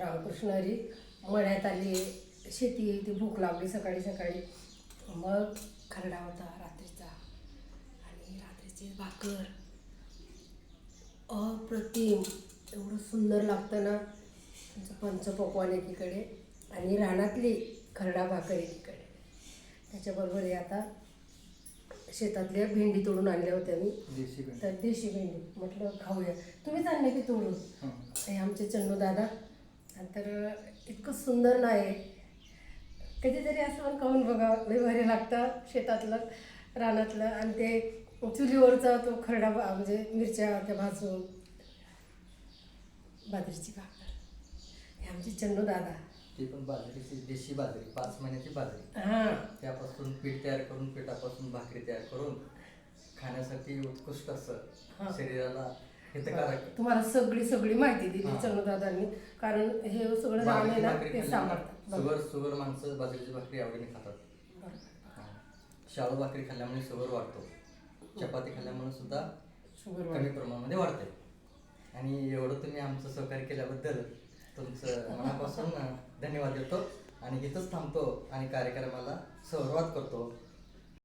रामकृष्ण हरी. मळ्यात आली, शेती आहे, ती भूक लागली सकाळी सकाळी. मग खरडा होता रात्रीचा आणि रात्रीची भाकर अप्रतिम, एवढं सुंदर लागतं ना. त्यांचं पंचपक्वान एकीकडे आणि रानातली खरडा भाकर एकीकडे. त्याच्याबरोबर हे आता शेतातल्या भेंडी तोडून आणल्या होत्या मी, तर देशी भेंडी म्हटलं खाऊया. तुम्हीच आणले की तोडून? हे आमचे चन्नू दादा. तर इतकं सुंदर नाही, कधीतरी असं पण खाऊन बघा, लय भारी लागतं शेतातलं रानातलं. आणि ते चुलीवरचा तो खरडा म्हणजे मिरच्या त्या भाजून बाजरीची भाकर. हे आमचे चन्नू दादा. ती पण बाजरीची, देशी बाजरी, 5 महिन्याची बाजरी. हां, त्यापासून पीठ तयार करून, पिठापासून भाकरी तयार करून खाण्यासाठी उत्कृष्ट असं, शरीराला हितकारक. तुम्हाला सगळी माहिती दिली चन्नू दादांनी, कारण हे सगळं रान आहे ना, ते सांभाळतात. शुगर माणसं बाजरीची भाकरी आवडीने खातात. शाळू भाकरी खाल्ल्यामुळे शुगर वाढतो, चपाती खाल्ल्यामुळे सुद्धा शुगर कमी प्रमाणामध्ये वाढते. आणि एवढं तुम्ही आमचं सहकार्य केल्याबद्दल तुमचं मनापासून धन्यवाद देतो आणि इथंच थांबतो आणि कार्यक्रमाला सुरुवात करतो.